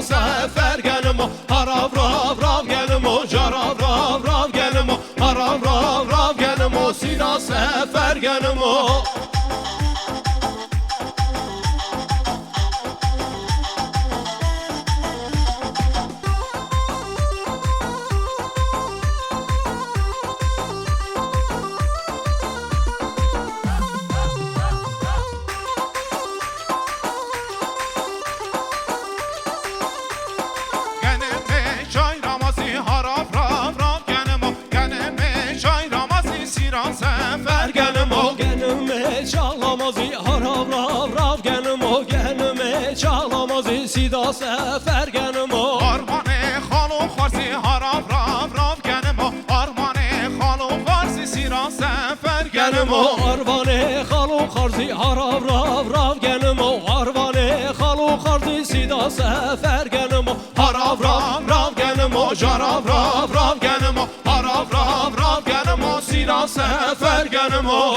سفر گنم و هراب راو راو گنم و جراب راو راو گنم و هراب راو راو گنم و سینا سفر گنم و سفر گنم و گنم چالامازی هراب راو راو گنم و گنم چالامازی سیدا سفر گنم و آرمان خالو خارسی هراب راو راو گنم و آرمان خالو خارسی سیران سفر گنم و آروان خالو خارسی هراب راو راو گنم و آروان خالو خارسی سیدا سفر گنم و هراب راو راو گنم و جراب راو راو گنم و هراب راو راو گنم و سیدا سفر گنم و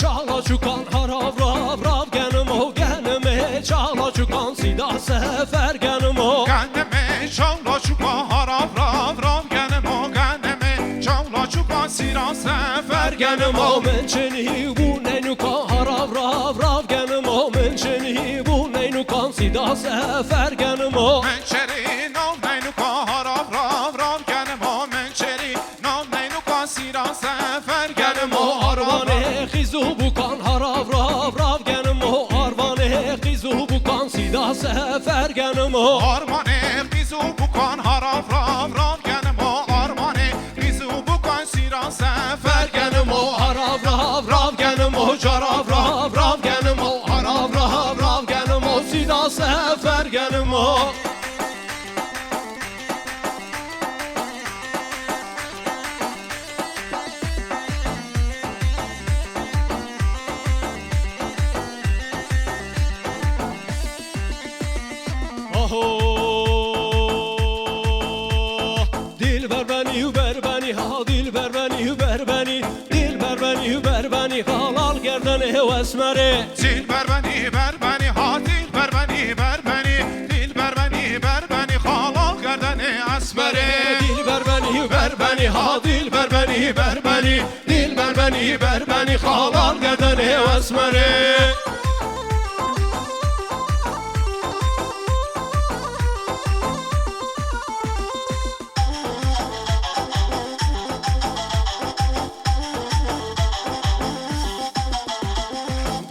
çala çukan harav rav rav genim o genime çala çukan sida sefer genim o genime çala çukan harav rav rav genim o genime çala çukan sida sefer genim o mençeni bu neynukan harav rav rav genim o mençeni bu neynukan sida sefer genim o mençeri nav neynukan harav rav rav genim o mençeri nav neynukan sida sefer genim o arvane xizu bukan harav rav rav genim o arvane xizu bukan sida sefer genim o armane xizu bukan harav rav rav genim o armane xizu bukan sida sefer genim o harav rav rav genim o jarav rav rav genim o harav rav rav genim o sida sefer genim o Dilber beni ver beni ha dilber beni ver beni dilber beni ver beni halal gerdeni esmeri dilber beni ver beni ha dilber beni ver beni dilber beni ver beni halal gerdeni esmeri dilber beni ver beni ha dilber beni ver beni dilber beni ver beni halal gerdeni esmeri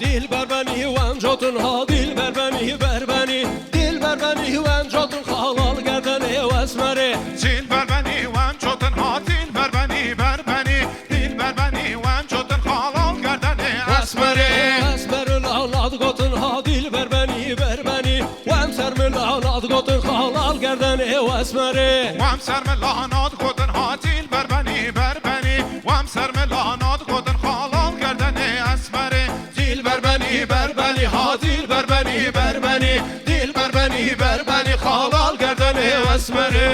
Dilber beni vencotun ha dilber beni ver beni dilber beni vencotun halal gerdeni esmeri dilber beni vencotun ha dilber beni ver beni dilber beni vencotun halal gerdeni esmeri esmeri lanad gotun ha dilber beni ver beni vemser mi lanad gotun halal gerdeni esmeri vemser mi lanad gotun ha dilber beni ver beni vemser mi lanad gotun halal gerdeni esmeri Dilber beni ver beni ha dilber beni ver beni dilber beni ver beni halal gerdeni esmeri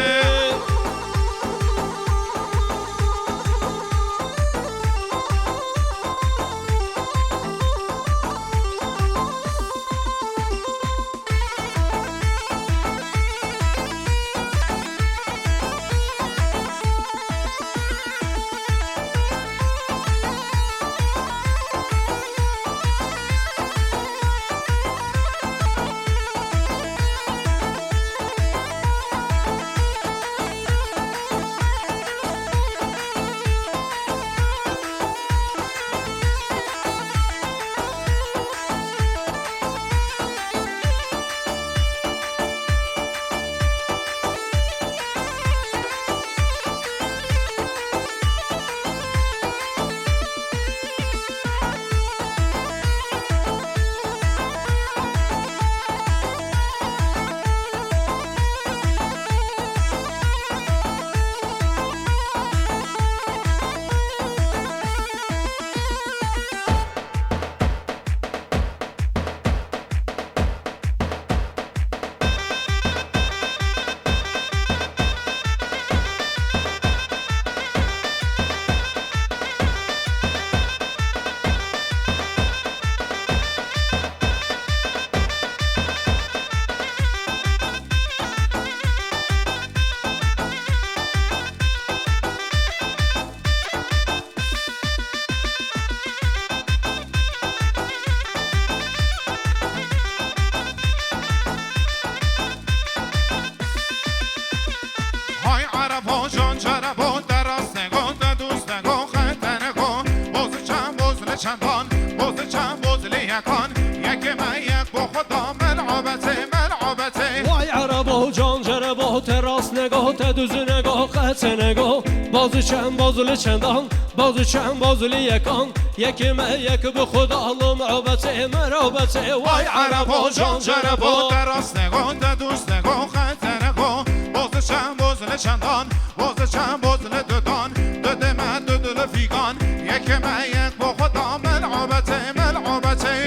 düzüne go qətənə go Bazı çən bazılı çəndan Bazı çən bazılı yəkan Yəkimə yək bu xudalım Məbəti mərəbəti Vay ərəb o can cərəb o دراس نگاه دوست نگاه خطر نگاه باز چند بازل چندان باز چند بازل دودان دوده من دودل فیگان یک من یک با خدا ملعبته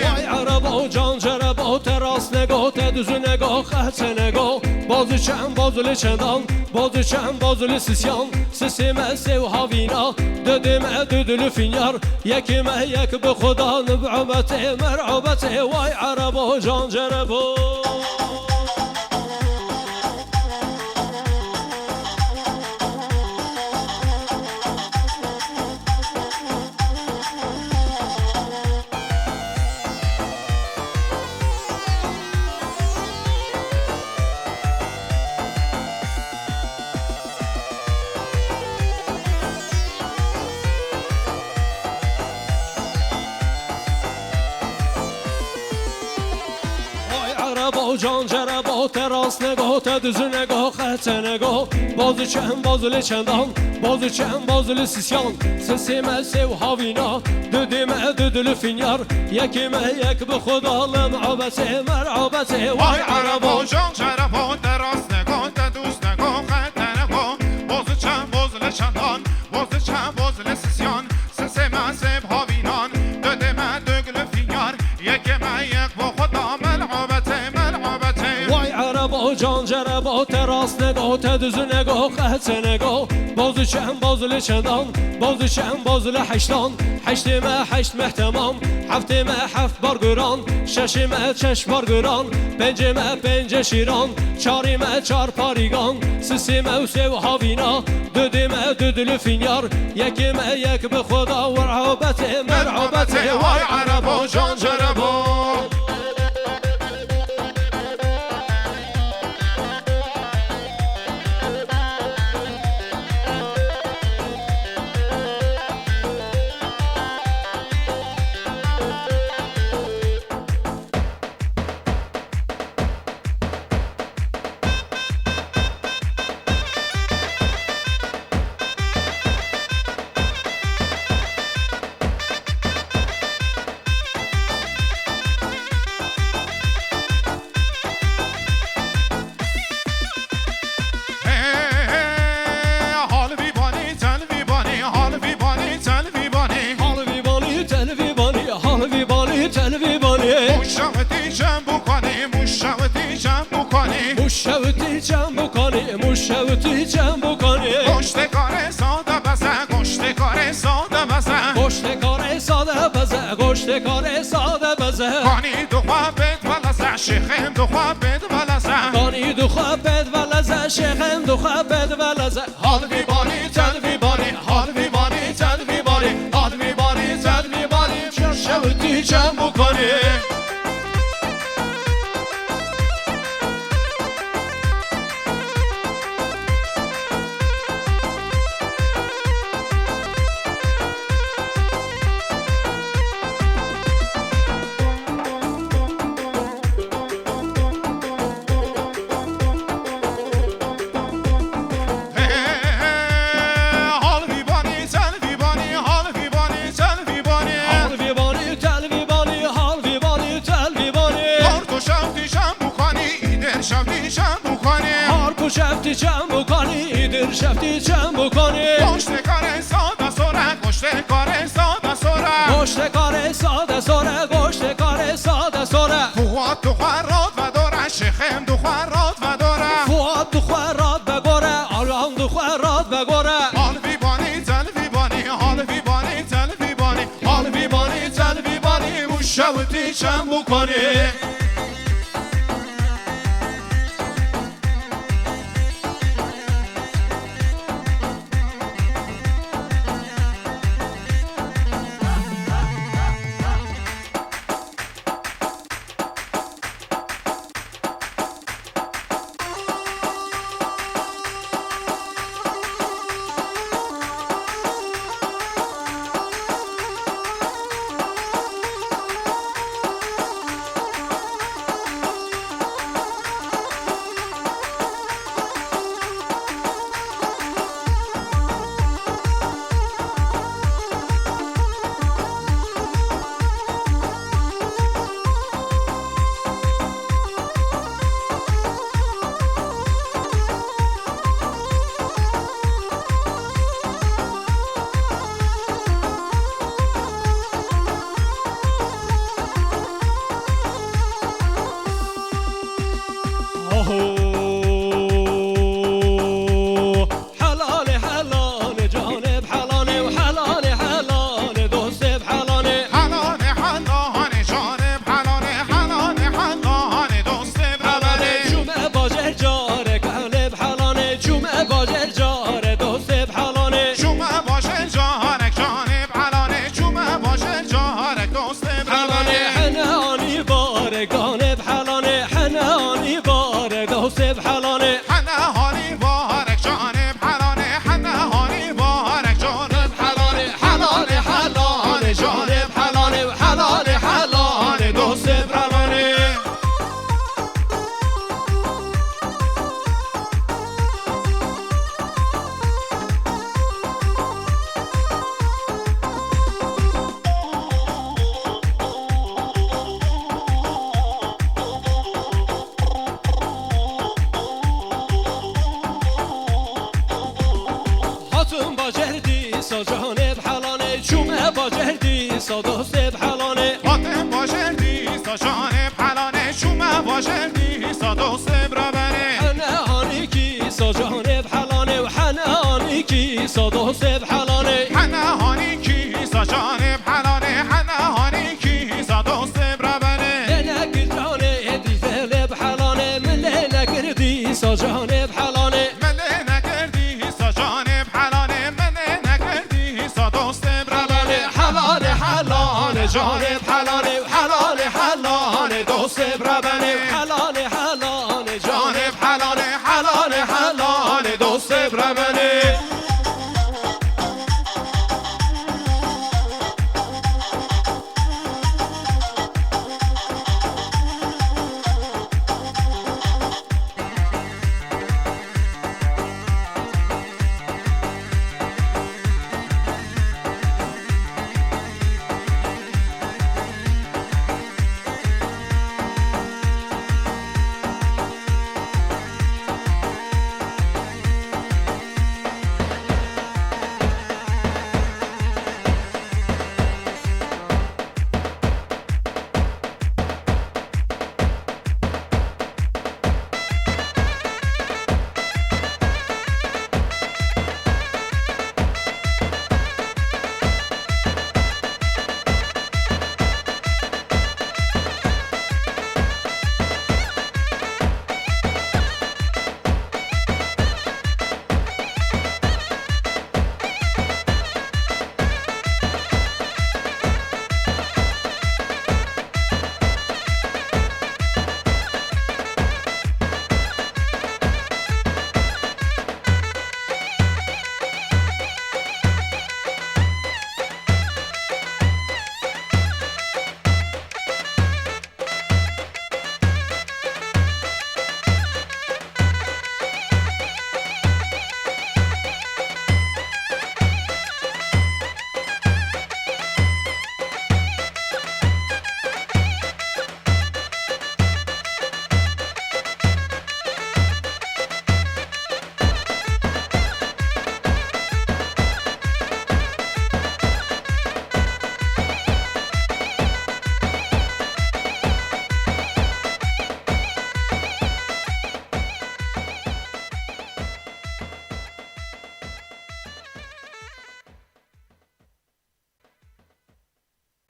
Vay ərəb o can cərəb o Təras nəqo tədüzü nəqo xətsə nəqo Bazı çən bazılı çəndan Bazı çən bazılı sisyan Sisimə sev havina Dödümə düdülü finyar Yəkimə yək bu xuda Nüb'übəti mər'ubəti Vay ərəb o can cərəb o Araba can ceraba teras nego tedüzü nego xətə nego Bazı çən bazılı çəndan Bazı çən bazılı sisyan Sisimə sev havina Düdümə düdülü finyar Yəkimə yək bu xudalı Məbəti mərəbəti Vay araba can ceraba teras nego tedüz nego xətə nego Bazı çən bazılı çəndan Bazı çən bazılı sisyan Sisimə sev havinan Dödemə dögülü finyar Yekemə yek bu xuda məl'ubəti Araba can ceraba teras nego tedüzü nego xətə nego Bazı çən bazılı çəndan Bazı çən bazılı həştan Həştimə həşt məhtəmam Həftimə həft bar qıran Şəşimə çəş bar qıran Pencimə pencə şiran Çarimə çar parigan Sisimə sev havina Düdümə düdülü finyar Yəkimə yək bi xuda Vər'ubəti mər'ubəti Vay araba can ceraba مشوتی جنب بکنی مشوتی جنب بکنی گشت کار ساده بزه گشت کار ساده بزه گشت کار ساده بزه گشت کار ساده بزه کانی دو خوابت ولزه شیخم دو خوابت ولزه کانی دو خوابت ولزه شیخم دو خوابت ولزه حال بیبانی تل بیبانی حال بیبانی تل بیبانی حال بیبانی تل بیبانی مشوتی جنب بکنی شفتی چم بکنی ایدر شفتی چم بکنی گشت کار ساده سوره گشت کار ساده سوره گشت کار ساده سوره گشت کار ساده سوره فواد دو خورات و دوره شیخم دو خورات و دوره فواد دو خورات بگوره آلان دو خورات بگوره حال بیبانی تل بیبانی حال بیبانی تل بیبانی حال بیبانی تل بیبانی مشوتی چم بکنی سا جانب حلانه چومه با جهدی سا دوست حلانه فاطم باشردی سا جانب حلانه شومه باشردی سا دوست برابره حنه آنی کی سا جانب حلانه و حنه آنی کی سا دوست حلانه حنه هانی کی سا جانب حلانه حنه هانی کی سا دوست برابره لنک جانه دیزل حلانه مله نکردی سا جانب حلانه مله نکردی سا جانب حلانه مله نکردی سا دوست برابره حلانه حلانه جانب حلانه حلانه حلانه دوست برابره حلانه حلانه جانب جانب حلانه حلانه حلانه دوست برابره